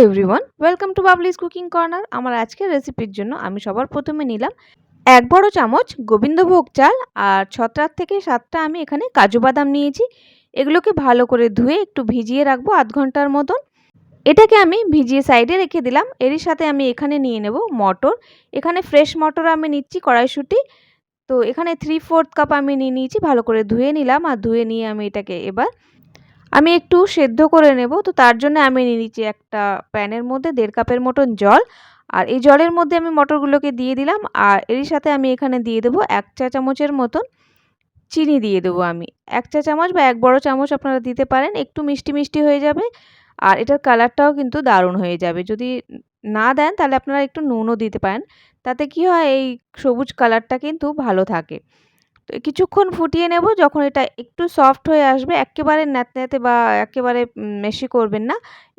Everyone, welcome to Babli's cooking corner. আমার আজকের রেসিপির জন্য আমি সবার প্রথমে নিলাম 1 বড় চামচ গোবিন্দভোগ চাল আর 6টা থেকে 7টা আমি এখানে কাজু বাদাম নিয়েছি। এগুলোকে ভালো করে ধুয়ে একটু ভিজিয়ে রাখবো আধ ঘন্টার মতন। এটাকে আমি ভিজিয়ে সাইডে রেখে দিলাম। এরই সাথে আমি এখানে নিয়ে নেব মটর। এখানে ফ্রেশ মটর আমি নিচ্ছি, কড়াইশুঁটি। তো এখানে 3/4 কাপ আমি নিয়ে নিয়েছি, ভালো করে ধুয়ে নিলাম। আর ধুয়ে নিয়ে আমি এটাকে এবার আমি একটু সেদ্ধ করে নেব। তো তার জন্য আমি নিয়ে নিচ্ছি একটা প্যানের মধ্যে 1.5 কাপের মতন জল। আর এই জলের মধ্যে আমি মটরগুলোকে দিয়ে দিলাম। আর এরই সাথে আমি এখানে দিয়ে দেবো 1 চা চামচের মতন চিনি দিয়ে দেবো আমি। 1 চা চামচ বা 1 বড় চামচ আপনারা দিতে পারেন। একটু মিষ্টি মিষ্টি হয়ে যাবে। আর এটার কালারটাও কিন্তু দারুণ হয়ে যাবে। যদি না দেন তাহলে আপনারা একটু নুনও দিতে পারেন। তাতে কি হয়, এই সবুজ কালারটা কিন্তু ভালো থাকে। তো কিছুক্ষণ ফুটিয়ে নেব। যখন এটা একটু সফট হয়ে আসবে, একেবারে ন্যাতে বা একেবারে মেশি করবেন না,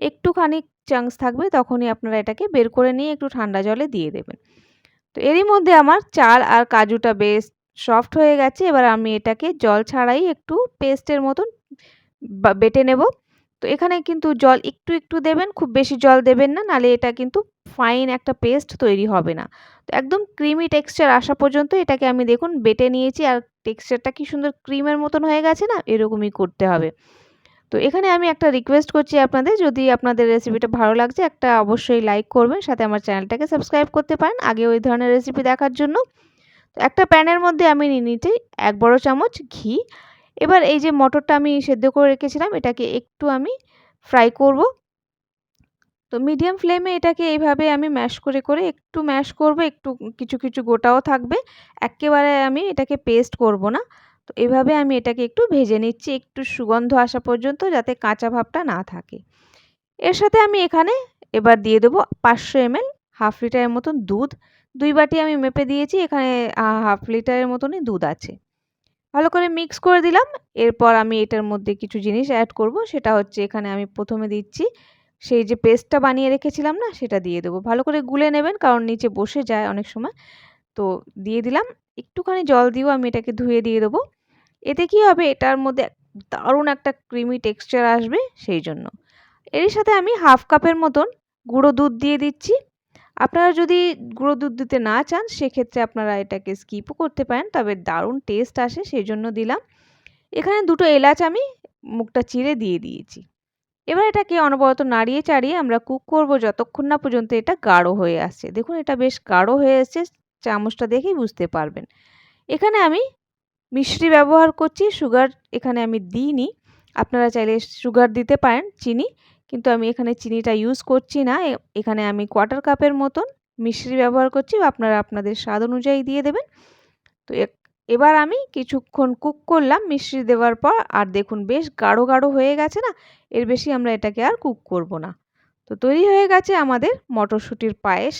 একটুখানি চাঙ্কস থাকবে, তখনই আপনারা এটাকে বের করে নিয়ে একটু ঠান্ডা জলে দিয়ে দেবেন। তো এরই মধ্যে আমার চাল আর কাজুটা বেশ সফট হয়ে গেছে। এবার আমি এটাকে জল ছাড়াই একটু পেস্টের মতন বেটে নেব। তো এখানে কিন্তু জল একটু একটু দেবেন, খুব বেশি জল দেবেন না, নাহলে এটা কিন্তু ফাইন একটা পেস্ট তৈরি হবে না। তো একদম ক্রিমি টেক্সচার আসা পর্যন্ত এটাকে আমি দেখুন বেটে নিয়েছি। আর টেক্সচারটা কি সুন্দর ক্রিমের মতন হয়ে গেছে না, এরকমই করতে হবে। তো এখানে আমি একটা রিকোয়েস্ট করছি আপনাদের, যদি আপনাদের রেসিপিটা ভালো লাগছে একটা অবশ্যই লাইক করবেন, সাথে আমার চ্যানেলটাকে সাবস্ক্রাইব করতে পারেন আগে ওই ধরনের রেসিপি দেখার জন্য। তো একটা প্যানের মধ্যে আমি নিয়ে নিচ্ছি 1 বড় চামচ ঘি। এবার এই যে মটরটা আমি সেদ্ধ করে রেখেছিলাম, এটাকে একটু আমি ফ্রাই করব। তো মিডিয়াম ফ্লেমে এটাকে এইভাবে আমি করে একটু ম্যাশ করব। একটু কিছু কিছু গোটাও থাকবে, একেবারে আমি এটাকে পেস্ট করব না। তো এভাবে আমি এটাকে একটু ভেজে নিচ্ছি একটু সুগন্ধ আসা পর্যন্ত, যাতে কাঁচা ভাবটা না থাকে। এর সাথে আমি এখানে এবার দিয়ে দেবো 500 ml, হাফ লিটারের মতন দুধ। 2 বাটি আমি মেপে দিয়েছি, এখানে হাফ লিটারের মতনই দুধ আছে। ভালো করে মিক্স করে দিলাম। এরপর আমি এটার মধ্যে কিছু জিনিস অ্যাড করব। সেটা হচ্ছে, এখানে আমি প্রথমে দিচ্ছি সেই যে পেস্টটা বানিয়ে রেখেছিলাম না, সেটা দিয়ে দেবো। ভালো করে গুলে নেবেন, কারণ নিচে বসে যায় অনেক সময়। তো দিয়ে দিলাম। একটুখানি জল দিয়েও আমি এটাকে ধুয়ে দিয়ে দেবো। এতে কি হবে, এটার মধ্যে দারুণ একটা ক্রিমি টেক্সচার আসবে সেই জন্য। এর সাথে আমি হাফ কাপের মতন গুঁড়ো দুধ দিয়ে দিচ্ছি। আপনারা যদি গুঁড়ো দুধ দিতে না চান, সেক্ষেত্রে আপনারা এটাকে স্কিপও করতে পারেন, তবে দারুণ টেস্ট আসে সেই জন্য দিলাম। এখানে 2টো এলাচ আমি মুখটা চিরে দিয়ে দিয়েছি। এবার এটাকে অনবরত নাড়িয়ে চাড়িয়ে আমরা কুক করব যতক্ষণ না পর্যন্ত এটা গাঢ় হয়ে আসছে। দেখুন এটা বেশ গাঢ় হয়ে এসছে, চামচটা দেখেই বুঝতে পারবেন। এখানে আমি মিশ্রি ব্যবহার করছি, সুগার এখানে আমি দিইনি। আপনারা চাইলে সুগার দিতে পারেন, চিনি, কিন্তু আমি এখানে চিনিটা ইউজ করছি না। এখানে আমি 1/4 কাপের মতন মিশ্রি ব্যবহার করছি। আপনারা আপনাদের স্বাদ অনুযায়ী দিয়ে দেবেন। তো এবার আমি কিছুক্ষণ কুক করলাম মিশ্রি দেওয়ার পর, আর দেখুন বেশ গাঢ় গাঢ় হয়ে গেছে না, এর বেশি আমরা এটাকে আর কুক করব না। তো তৈরি হয়ে গেছে আমাদের মটরশুঁটির পায়েস।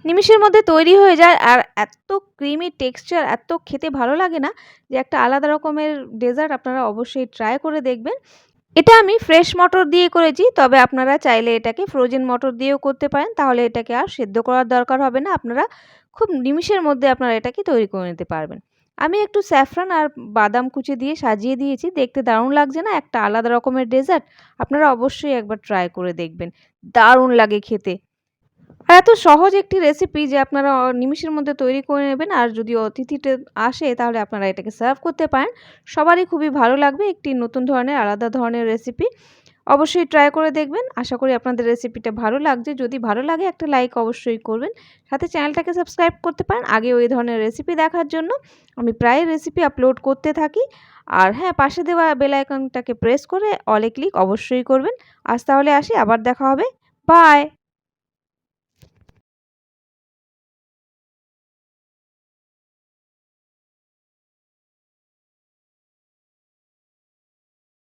নিমিষের মধ্যে তৈরি হয়ে যায়, আর এত ক্রিমি টেক্সচার, এত খেতে ভালো লাগে না, যে একটা আলাদা রকমের ডেজার্ট। আপনারা অবশ্যই ট্রাই করে দেখবেন। এটা আমি ফ্রেশ মটর দিয়ে করেছি, তবে আপনারা চাইলে এটাকে ফ্রোজেন মটর দিয়েও করতে পারেন, তাহলে এটাকে আর সেদ্ধ করার দরকার হবে না। আপনারা খুব নিমিষের মধ্যে আপনারা এটাকে তৈরি করে নিতে পারবেন। আমি একটু স্যাফরান আর বাদাম কুচি দিয়ে সাজিয়ে দিয়েছি, দেখতে দারুণ লাগছে না, একটা আলাদা রকমের ডেজার্ট। আপনারা অবশ্যই একবার ট্রাই করে দেখবেন, দারুণ লাগে খেতে। আর এত সহজ একটি রেসিপি যে আপনারা নিমিষের মধ্যে তৈরি করে নেবেন। আর যদি অতিথিটা আসে, তাহলে আপনারা এটাকে সার্ভ করতে পারেন। সবারই খুবই ভালো লাগবে, একটি নতুন ধরনের আলাদা ধরনের রেসিপি। অবশ্যই ট্রাই করে দেখবেন। আশা করি আপনাদের রেসিপিটা ভালো লাগছে। যদি ভালো লাগে একটা লাইক অবশ্যই করবেন, সাথে চ্যানেলটাকে সাবস্ক্রাইব করতে পারেন আগে ওই ধরনের রেসিপি দেখার জন্য। আমি প্রায় রেসিপি আপলোড করতে থাকি। আর হ্যাঁ, পাশে দেওয়া বেল আইকনটাকে প্রেস করে অলে ক্লিক অবশ্যই করবেন। আজ তাহলে আসি, আবার দেখা হবে। বাই।